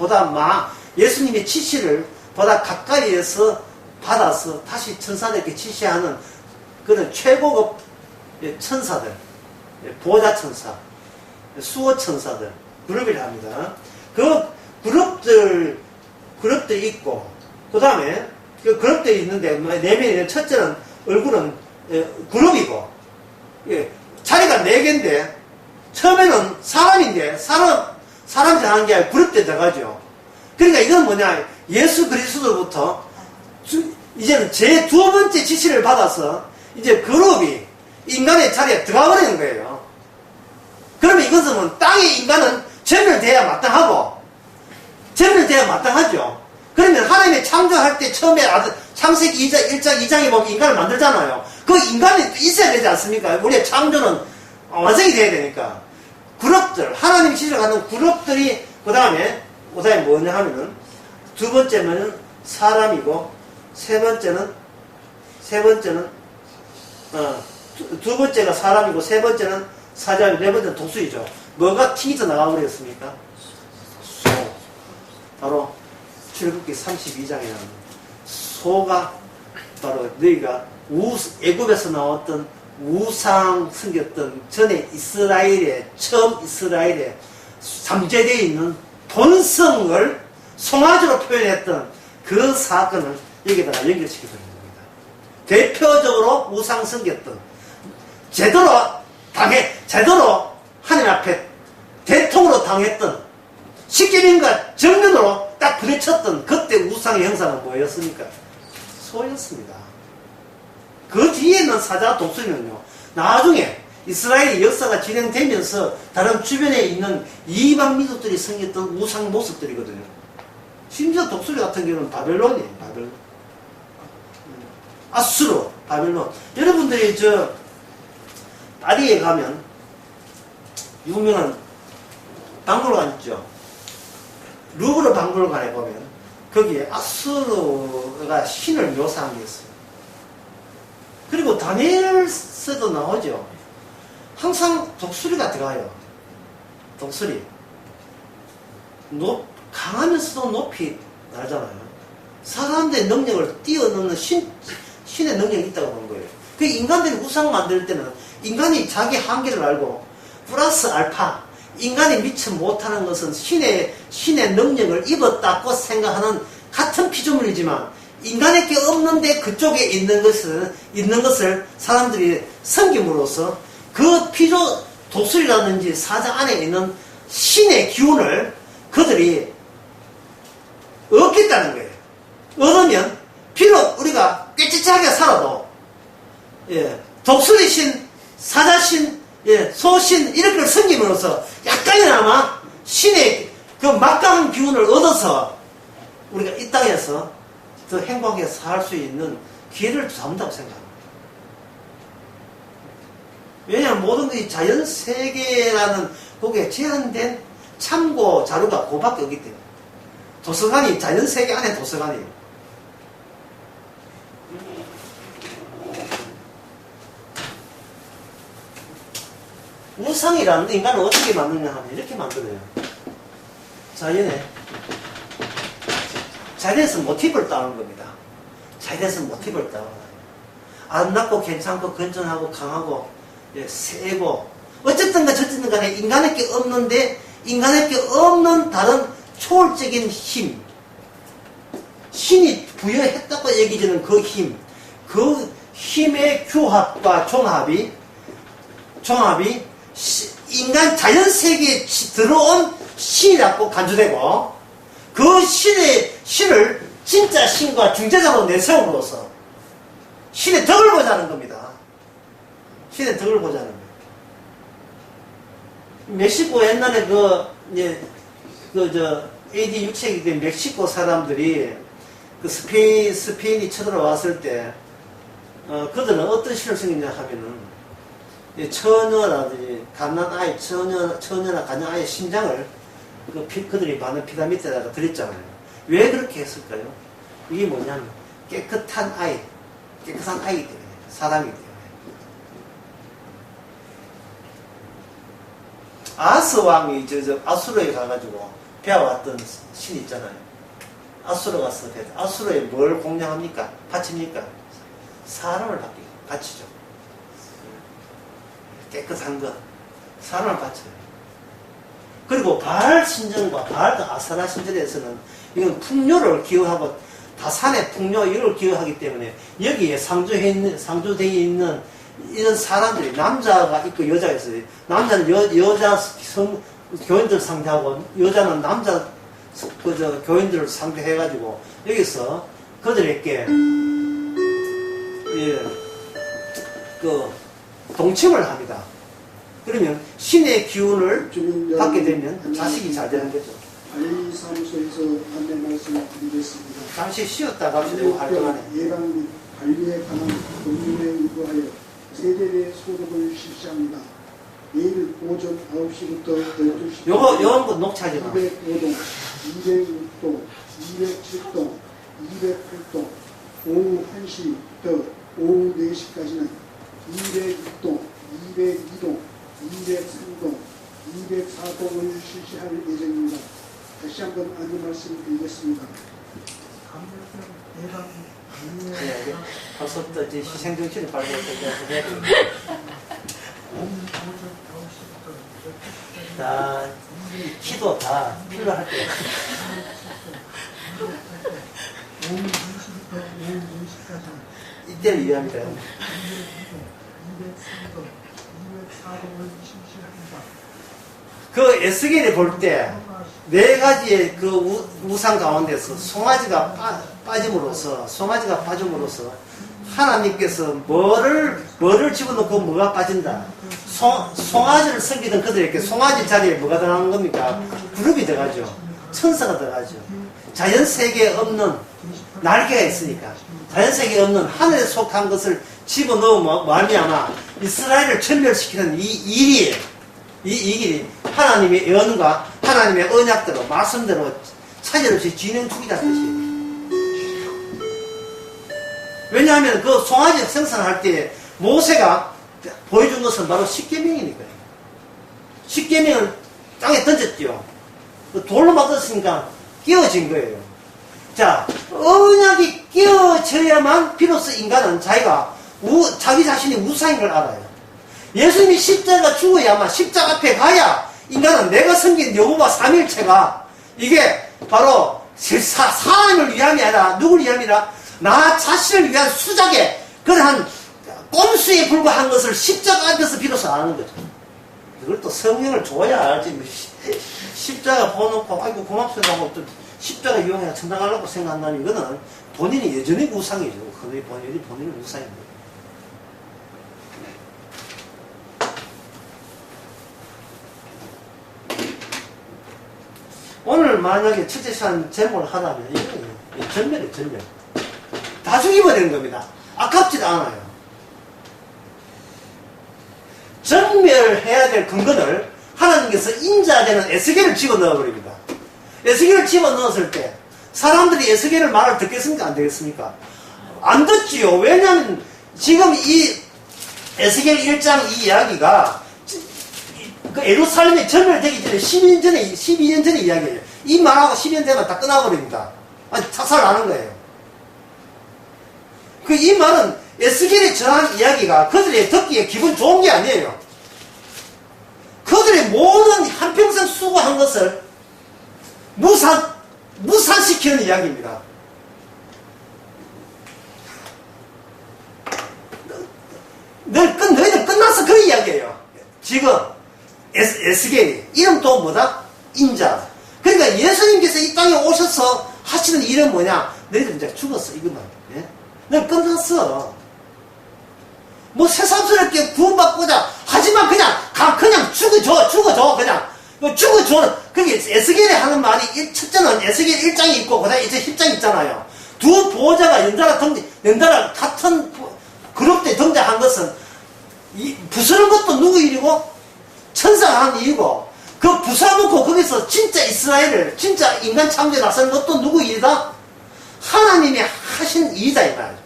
예수님의 지시를 보다 가까이에서 받아서 다시 천사들에게 지시하는 그런 최고급 천사들, 보좌 천사, 수호 천사들 그룹이라 합니다. 그 그룹들 있고 그 다음에 그 그룹들이 있는데 4명이 첫째는 얼굴은 그룹이고 자리가 4개인데 처음에는 사람인데 사람이 하는 게 아니라 그룹대 들어가죠. 그러니까 이건 뭐냐, 예수 그리스도로부터 이제는 제 2번째 지시를 받아서 이제 그룹이 인간의 자리에 들어가버리는 거예요. 그러면 이것은 땅의 인간은 전멸돼야 마땅하죠. 그러면 하나님이 창조할 때 처음에 창세기 1장 2장에 보면 인간을 만들잖아요. 그 인간이 있어야 되지 않습니까? 우리의 창조는 완성이 돼야 되니까 그룹들, 하나님 지시를 갖는 그룹들이 그 다음에 뭐냐 하면은 두 번째는 사람이고 세 번째는 두 번째가 사람이고 세 번째는 사자이고 네 번째는 독수리죠. 뭐가 튕겨져 나가버렸습니까? 소. 바로 출애굽기 32장에 나오는 소가 바로 너희가 애굽에서 나왔던 우상 섬겼던 전에 처음 이스라엘에 잠재되어 있는 본성을 송아지로 표현했던 그 사건을 여기다가 연결시켜 드리는 겁니다. 대표적으로 우상 섬겼던 제대로 하나님 앞에 대통으로 당했던 십계명과 정면으로 딱 부딪혔던 그때 우상의 형상은 뭐였습니까? 소였습니다. 그 뒤에는 사자 독수리는요, 나중에 이스라엘의 역사가 진행되면서 다른 주변에 있는 이방 민족들이 섬겼던 우상 모습들이거든요. 심지어 독수리 같은 경우는 바벨론이에요. 바벨론. 아수르, 바벨론. 여러분들이 파리에 가면 유명한 박물관 있죠. 루브르 박물관에 보면 거기에 아수르가 신을 묘사한 게 있어요. 그리고 다니엘서도 나오죠. 항상 독수리가 들어가요. 독수리. 강하면서도 높이 날잖아요. 사람들의 능력을 뛰어넘는 신의 능력이 있다고 보는 거예요. 그 인간들이 우상 만들 때는 인간이 자기 한계를 알고 플러스 알파, 인간이 미처 못하는 것은 신의 능력을 입었다고 생각하는 같은 피조물이지만 인간에게 없는데 그쪽에 있는 것을 사람들이 섬김으로써 그 독수리라든지 사자 안에 있는 신의 기운을 그들이 얻겠다는 거예요. 얻으면 비록 우리가 깨끗하게 살아도 독수리신, 사자신, 소신 이런 걸 섬김으로써 약간이나마 신의 그 막강한 기운을 얻어서 우리가 이 땅에서 더 행복하게 살 수 있는 기회를 잡는다고 생각합니다. 왜냐하면 모든 것이 자연세계라는 거기에 제한된 참고 자료가 그밖에 없기 때문에 도서관이 자연세계 안에 도서관이에요. 우상이라는 인간을 어떻게 만드냐 하면 이렇게 만들어요. 자연에서 모티브를 따는 겁니다. 자연에서 모티브를 따는 거예요. 아름답고 괜찮고 건전하고 강하고 세고 어쨌든 간에 인간에게 없는 다른 초월적인 힘, 신이 부여했다고 얘기되는 그 힘의 규합과 종합이 인간 자연세계에 들어온 신이라고 간주되고 그 신을 진짜 신과 중재자로 내세움으로써 신의 덕을 보자는 겁니다. 신의 덕을 보자는 거예요. 멕시코 옛날에 AD 6세기 때 멕시코 사람들이 그 스페인이 쳐들어왔을 때 그들은 어떤 신을 섬기냐 하면은 처녀라든지 갓난아이, 처녀나 갓난아이의 심장을 그들이 받는 피라미드에다가 드렸잖아요. 왜 그렇게 했을까요? 이게 뭐냐면 깨끗한 아이기 때문에, 사람이기 때문에. 아스 왕이 아수르에 가가지고 배워왔던 신 있잖아요. 아수르 가서 아수르에 뭘 공양합니까? 바칩니까? 사람을 바치죠. 깨끗한 것, 사람을 바쳐요. 그리고 바알 신전과 바알 아사라 신전에서는 이건 풍요를 기여하고 다산의 풍요 이걸 기여하기 때문에 여기에 상주되어 있는 이런 사람들이 남자가 있고 여자가 있어요. 남자는 여자 교인들 상대하고 여자는 남자 교인들을 상대해가지고 여기서 그들에게 동침을 합니다. 그러면 신의 기운을 받게 되면 자식이 잘 되는 거죠. 관리사무소에서 안내 말씀을 드리겠습니다. 잠시 쉬었다 갑시다. 활동하네. 예방 및 관리에 관한 법률에 의거하여 세대의 소득을 실시합니다. 내일 오전 9시부터 12시 요런 거 녹취하지 마. 205동, 206동, 207동, 208동, 오후 1시부터 오후 4시까지는 206동, 202동, 203동, 204동을 실시할 예정입니다. 다시 한번 안내 말씀드리겠습니다. 예, 벌써부터 이제 희생정신을 발휘할 때가 다 키도 다 필요할 때. 이때를 위함이다. 그 에스겔이 볼 때 네 가지의 그 우상 가운데서 송아지가 빠짐으로써 하나님께서 뭐를 집어넣고 뭐가 빠진다. 송아지를 섬기던 그들에게 송아지 자리에 뭐가 들어가는 겁니까? 그룹이 들어가죠. 천사가 들어가죠. 자연세계에 없는 날개가 있으니까 자연세계에 없는 하늘에 속한 것을 집어넣으면 말미암아 이스라엘을 천멸시키는 이 일이 하나님의 예언과 하나님의 언약대로 말씀대로 차질없이 진행 중이다 뜻이에요. 왜냐하면 그 송아지 생산할 때 모세가 보여준 것은 바로 십계명이니까요. 십계명을 땅에 던졌죠. 돌로 맞았으니까 끼워진 거예요. 자, 언약이 끼워져야만 비로소 인간은 자기 자신이 우상인 걸 알아요. 예수님이 십자가 죽어야만 십자가 앞에 가야 인간은 내가 섬긴 여호와 삼일체가 이게 바로 사람을 위함이 아니라 누구를 위함이라 나 자신을 위한 수작의 그러한 꼼수에 불과한 것을 십자가 앞에서 비로소 아는 거죠. 이걸 또 성령을 줘야 알지. 십자가 보놓고 아이고 고맙습니다 하고 또 십자가 이용해야 천당 가려고 생각한다면 이거는 본인이 여전히 우상이죠. 본인은 우상입니다. 오늘 만약에 첫째 시간 제목을 하다면 이거는 전멸이에요. 전멸. 다 죽이버리는 겁니다. 아깝지도 않아요. 전멸해야 될 근거를 하나님께서 인자되는 에스겔을 집어넣어버립니다. 에스겔을 집어넣었을 때 사람들이 에스겔을 말을 듣겠습니까? 안 되겠습니까? 안 듣지요. 왜냐하면 지금 이 에스겔 1장 이 이야기가 그 예루살렘이 전멸되기 전에 12년 전의 이야기예요. 이 말하고 12년 되면 다 끝나버립니다. 아니, 착살나는 거예요. 이 말은 에스겔이 전한 이야기가 그들이 듣기에 기분 좋은 게 아니에요. 그들의 모든 한평생 수고한 것을 무산시키는 이야기입니다. 너희들 끝났어. 그 이야기예요. 지금 에스겔이 이름도 뭐다? 인자. 그러니까 예수님께서 이 땅에 오셔서 하시는 일은 뭐냐? 너희들 이제 죽었어. 이것만. 예? 너 끝났어. 뭐 새삼스럽게 구원받고자 하지만 그냥 죽어줘. 그냥 죽어줘. 그게 에스겔이 하는 말이 첫째는 에스겔 1장이 있고 그다음에 이제 10장 있잖아요. 두 보호자가 연달아 같은 그룹 때 등장한 것은 부수는 것도 누구 일이고 천사가 한 일이고 그 부숴놓고 거기서 진짜 이스라엘을 진짜 인간 창조에 나서는 것도 누구 일이다? 하나님이 하신 일이다 이 말이죠.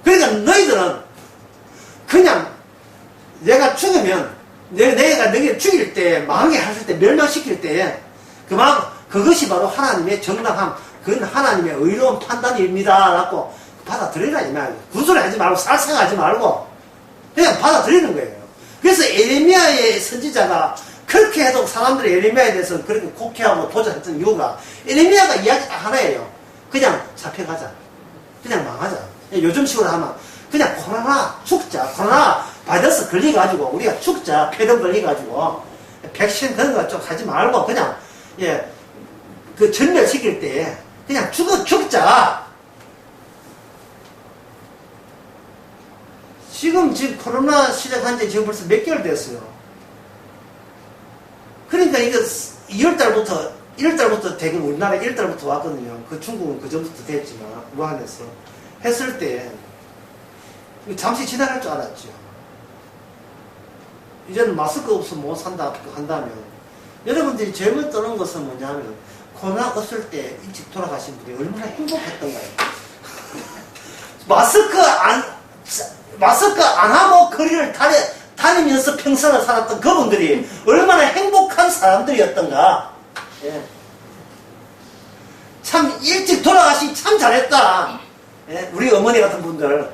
그러니까 너희들은 그냥 내가 죽으면 내가 너희를 죽일 때 망하게 때 멸망시킬 때 그것이 바로 하나님의 정당함 그건 하나님의 의로운 판단입니다 라고 받아들이라 이 말이에요. 구소리 하지 말고 살생하지 말고 그냥 받아들이는 거예요. 그래서 에레미야의 선지자가 그렇게 해도 사람들이 에레미야에 대해서 그렇게 곡해하고 도전했던 이유가 에레미야가 이야기 딱 하나예요. 그냥 잡혀가자. 그냥 망하자. 요즘식으로 하면 그냥 코로나 죽자. 코로나 바이러스 걸려가지고 우리가 죽자. 폐렴 걸려가지고 백신 그런 거 좀 하지 말고 그냥 그 전멸시킬 때 그냥 죽자. 지금 코로나 시작한 지 지금 벌써 몇 개월 됐어요. 그러니까 이거 1월달부터 대개 우리나라 1월달부터 왔거든요. 그 중국은 그 전부터 됐지만 우한에서 했을 때 잠시 지나갈 줄 알았죠. 이제는 마스크 없으면 못 산다 한다면 여러분들이 제일 떠는 것은 뭐냐면 코로나 없을 때 일찍 돌아가신 분이 얼마나 행복했던가요. 마스크 안 하고 거리를 다니면서 평생을 살았던 그분들이 얼마나 행복한 사람들이었던가. 예. 참 일찍 돌아가시 참 잘했다. 예? 우리 어머니 같은 분들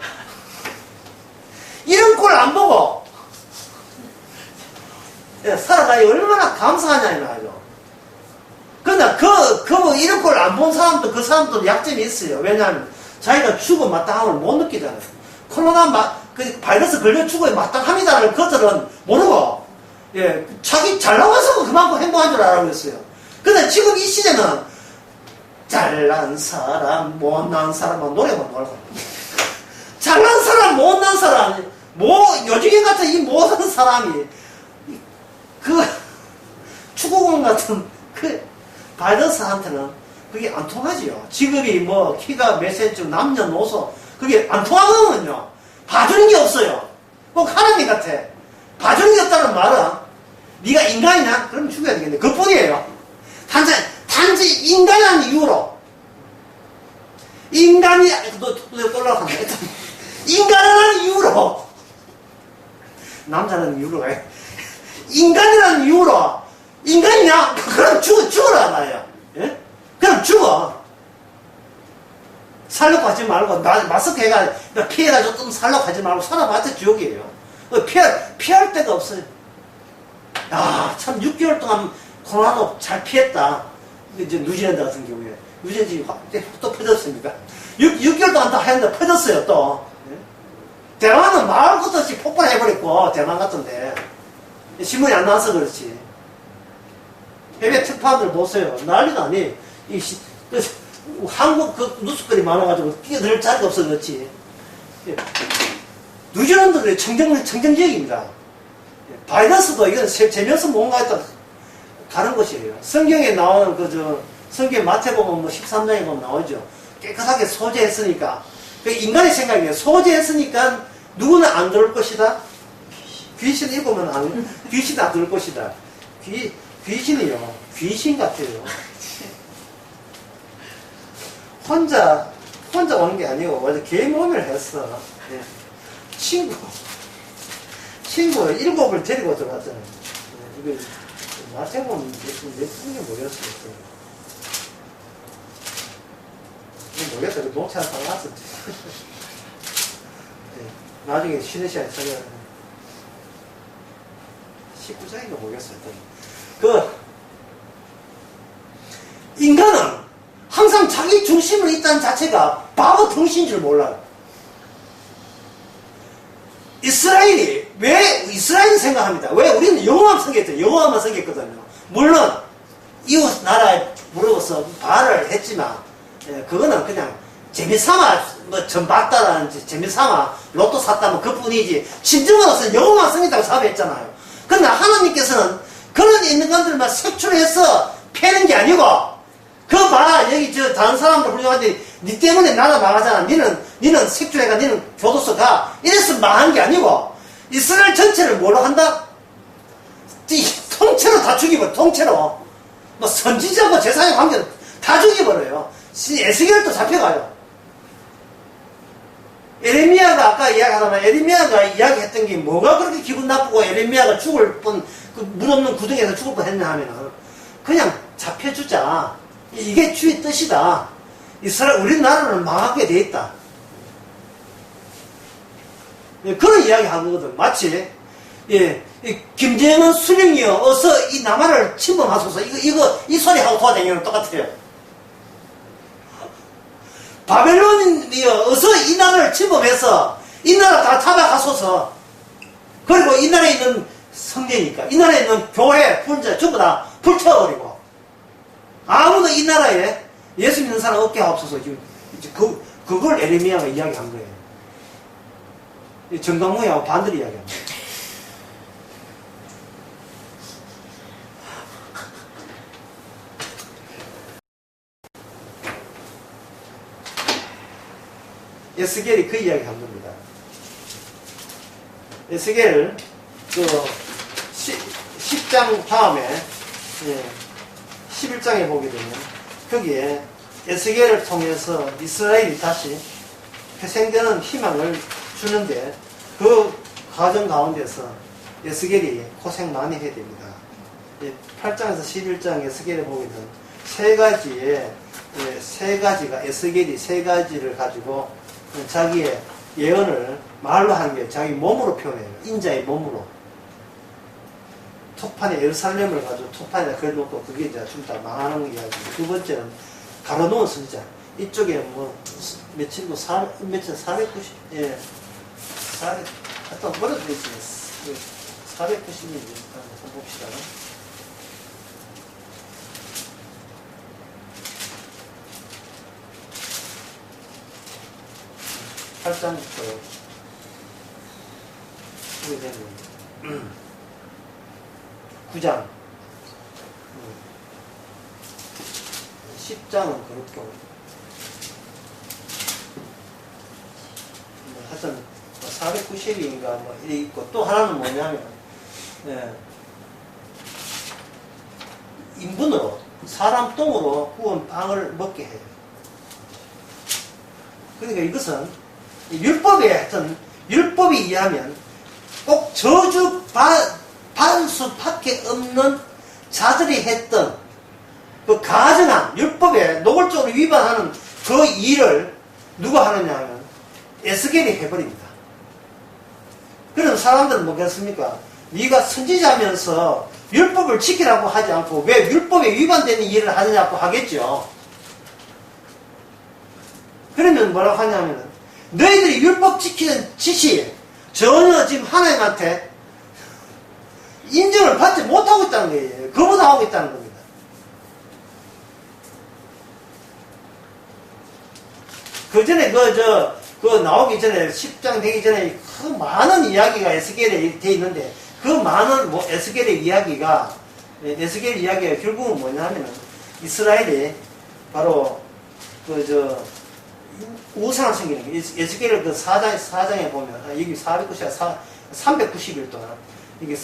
이런 꼴 안 보고 예, 살아가니 얼마나 감사하냐 이 말이죠. 그러나 이런 꼴 안 본 사람도 그 사람도 약점이 있어요. 왜냐하면 자기가 죽음 마땅함을 못 느끼잖아요. 코로나 바이러스 걸려 죽음에 마땅합니다를 그들은 모르고 예, 자기 잘 나와서 그만큼 행복한 줄 알고 있어요. 근데 지금 이 시대는 잘난 사람, 못난 사람만 노래만 나오고 잘난 사람, 못난 사람, 요즘 같은 이 모든 사람이 축구공 같은 바이러스한테는 그게 안 통하지요. 직업이 키가 몇 센치, 남녀노소 그게 안 통하거든요. 봐주는 게 없어요. 꼭 하나님 같아. 봐주는 게 없다는 말은 네가 인간이냐? 그럼 죽여야 되겠네. 그뿐이에요. 단지 인간한 이유로 올라간다. 인간이라는 이유로 남자는 이유로 가요. 인간이라는 이유로 인간이냐? 그럼 죽어라 나요. 예? 그럼 죽어. 살려고 하지 말고 마스크 피해가지고 좀 살려고 하지 말고 살아봤자 지옥이에요. 피할 데가 없어요. 야, 참 6개월 동안 코로나도 잘 피했다. 이제 뉴질랜드 같은 경우에 뉴질랜드 또 퍼졌습니까? 6개월 동안 다 하였는데 퍼졌어요 또. 예? 대만은 말할 것도 없이 폭발해버렸고 대만 같은데 신문이 안 나와서 그렇지. 해외 특파원들 보세요. 난리가 아니. 한국 뉴스거리 많아가지고 끼어들 자리가 없어 그렇지. 예. 뉴질랜드 그래 청정 지역입니다. 예. 바이러스도 이건 재면서 뭔가 했다 가는 것이에요. 성경에 나오는 성경 마태복음 13장에 보면 나오죠. 깨끗하게 소재했으니까. 인간의 생각이에요. 소재했으니까 누구는 안 들을 것이다. 귀신 읽으면 귀신 안 들을 것이다. 귀신이요. 귀신 같아요. 혼자 오는 게 아니고 완전 개모임을 했어. 예. 친구 7을 데리고 들어왔잖아요. 예. 이거 마태복음 몇 분이 모였어요. 모르겠다. 농차 사갔었지. 예. 나중에 쉬는 시간에 찾아야 19장인가 모르겠어요. 인간은 항상 자기 중심으로 있다는 자체가 바보 덩신인 줄 몰라요. 이스라엘이 왜 이스라엘이 생각합니다. 왜 우리는 여호와만 섬겼거든요. 물론 이웃 나라에 물어서 발을 했지만 그거는 그냥 재미삼아 전 봤다라는 재미삼아 로또 샀다면 그뿐이지 진정으로서는 여호와만 섬긴다고 사업했잖아요. 그러나 하나님께서는 그런 있는 것들만 색출해서 패는 게 아니고 여기 다른 사람들 훌륭한데 니 때문에 나라 망하잖아. 니는 색출해가 니는 교도소 가. 이래서 망한 게 아니고 이스라엘 전체를 뭐로 한다? 통째로 다 죽이버려. 통째로 선지자고 제사장 관계는 다 죽여버려요. 에스겔도 잡혀가요. 에레미야가 아까 이야기하다만 에레미야가 이야기했던 게 뭐가 그렇게 기분 나쁘고 에레미야가 죽을 뻔 물 없는 구덩이에서 죽을 뻔 했냐 하면 그냥 잡혀주자. 이게 주의 뜻이다. 우리나라는 망하게 돼 있다. 그런 이야기 하는 거거든. 마치 김정은 수령이요 어서 이 남한을 침범하소서 이 소리 하고 도와다니는 똑같아요. 바벨론이요 어서 이 나라를 침범해서 이 나라 다 잡아가소서. 그리고 이 나라에 있는 성례니까 이 나라에 있는 교회 불자 전부 다 불태워버리고 아무도 이 나라에 예수 믿는 사람 없게 하옵소서. 그걸 에레미야가 이야기한 거예요. 정강모하고 반대로 이야기합니다. 에스겔이 그 이야기 한 겁니다. 에스겔 10장 다음에 11장에 보게 되면 거기에 에스겔을 통해서 이스라엘이 다시 회생되는 희망을 주는데 그 과정 가운데서 에스겔이 고생 많이 해야 됩니다. 8장에서 11장 에스겔에 보게 되면 세 가지가 에스겔이 세 가지를 가지고 자기의 예언을 말로 하는 게 자기 몸으로 표현해요. 인자의 몸으로. 톱판에 예루살렘을 가지고 톱판에다 걸어놓고 그게 이제 좀 다 망하는 이야기. 두 번째는 가로놓은 선지자. 이쪽에 뭐 며칠고 490, 예. 400, 하여튼 뭐라도 있어요. 490인지 한번 봅시다. 8장부터 보게 되면 9장 10장은 그렇고 하여튼 490인가 뭐 이래 있고 또 하나는 뭐냐면 인분으로 사람 똥으로 구운 빵을 먹게 해요. 그러니까 이것은 율법에 하여튼 율법에 의하면 꼭 저주 받을 수밖에 없는 자들이 했던 그 가증한 율법에 노골적으로 위반하는 그 일을 누가 하느냐 하면 에스겔이 해버립니다. 그럼 사람들은 뭐겠습니까? 네가 선지자면서 율법을 지키라고 하지 않고 왜 율법에 위반되는 일을 하느냐고 하겠죠. 그러면 뭐라고 하냐면 너희들이 율법 지키는 짓이 전혀 지금 하나님한테 인정을 받지 못하고 있다는 거예요. 거부당하고 있다는 겁니다. 그 전에 그 나오기 전에 10장 되기 전에 그 많은 이야기가 에스겔에 돼 있는데 그 많은 에스겔의 이야기가 결국은 뭐냐 하면은 이스라엘이 바로 우상을 섬기는 게 에스겔을 그 4장에 보면 여기 390일 동안 여기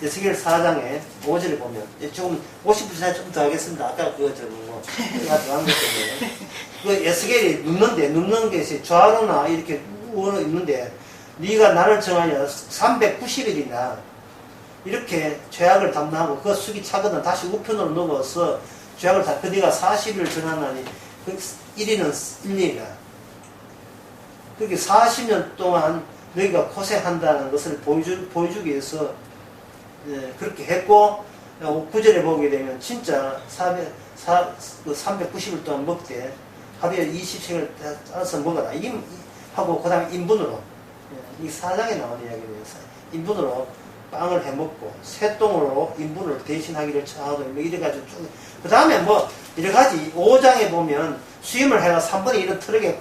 에스겔 4장에 5절을 보면 조금 50% 좀 더 하겠습니다. 아까 그거 제가 더한 것 때문에 그 에스겔이 눕는 것이 좌로나 이렇게 우로 있는데 네가 나를 정하여 390일이나 이렇게 죄악을 담당하고 그 숙이 차거든 다시 우편으로 넘어서 죄악을 다 그 네가 40일을 전하나니 그 1일은 1일이다. 그렇게 40년 동안 너희가 고생한다는 것을 보여주기 위해서 그렇게 했고 9절에 보게 되면 진짜 390일 동안 먹되 하루에 20sek을 따라서 먹어라. 하고 그 다음에 인분으로 이 4장에 나오는 이야기예요. 인분으로 빵을 해먹고 새똥으로 인분을 대신하기를 청하고 이래가지고 그 다음에 여러 가지 5장에 보면 수염을 해가 3분의 1은 트럭에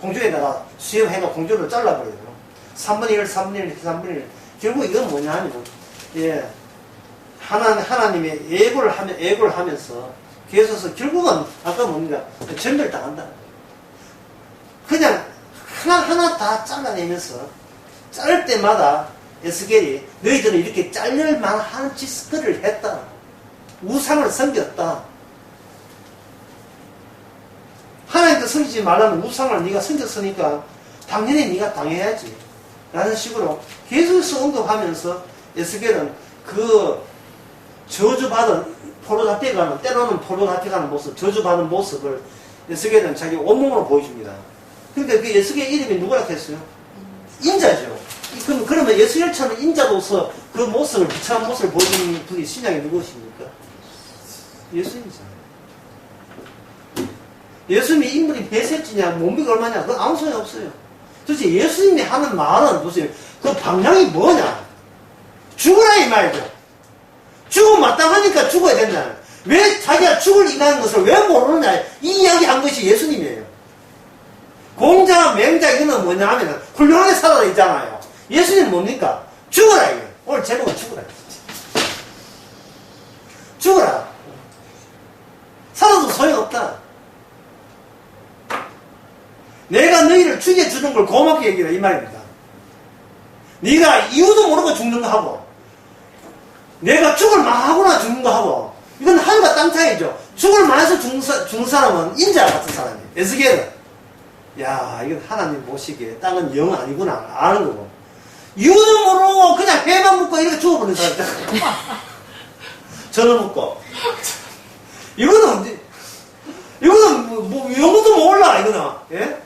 공중에다가 수염해가 공중으로 잘라버려요. 3분의 1, 3분의 1. 결국 이건 뭐냐 하면 하나님의 예고를 하면서 계속해서 결국은 아까 뭡니까? 전멸당한다. 그냥 하나하나 다 잘라내면서 자를 때마다 에스겔이 너희들은 이렇게 잘릴 만한 짓거리를 했다. 우상을 섬겼다. 하나님도 섬기지 말라는 우상을 네가 섬겼으니까 당연히 네가 당해야지. 라는 식으로 계속해서 언급하면서 에스겔은 그 저주받은 포로 잡혀가는 때로는 포로 잡혀가는 모습, 저주받은 모습을 에스겔은 자기 온몸으로 보여줍니다. 그러니까 그 에스겔 이름이 누구라 했어요? 인자죠. 그러면 에스겔처럼 인자로서 그 모습을 비참한 모습을 보여주는 분이 신약에 누구십니까? 예수님이잖아요. 예수님이 인물이 몇 세지냐, 몸무게가 얼마냐, 그건 아무 소용이 없어요. 도대체 예수님이 하는 말은 무슨 그 방향이 뭐냐? 죽으라 이 말이죠. 죽음 마땅하니까 죽어야 된다. 왜 자기가 죽을 임하는 것을 왜 모르느냐? 이 이야기 한 것이 예수님이에요. 공자, 맹자 이거는 뭐냐 하면 훌륭하게 살아야 있잖아요. 예수님은 뭡니까? 죽어라 이거. 오늘 제목은 죽어라. 죽어라. 살아도 소용없다. 내가 너희를 죽여주는 걸 고맙게 여기라 이 말입니다. 네가 이유도 모르고 죽는 거 하고 내가 죽을 만하구나 죽는 거 하고 이건 하늘과 땅 차이죠. 죽을 만해서 죽는 사람은 인자 같은 사람이에요. 에스겔은 야 이건 하나님 보시기에 땅은 영 아니구나 아는 거고 이유는 모르고 그냥 배만 묶고 이렇게 죽어버린 사람 있잖아요. 저는 묶고 이거는 뭐 영어도 몰라 이거는 예?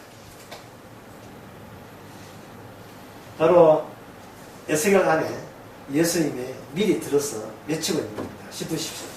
바로 에스겔 안에 예수님의 미리 들어서 외치고 있는 겁니다. 10분 10초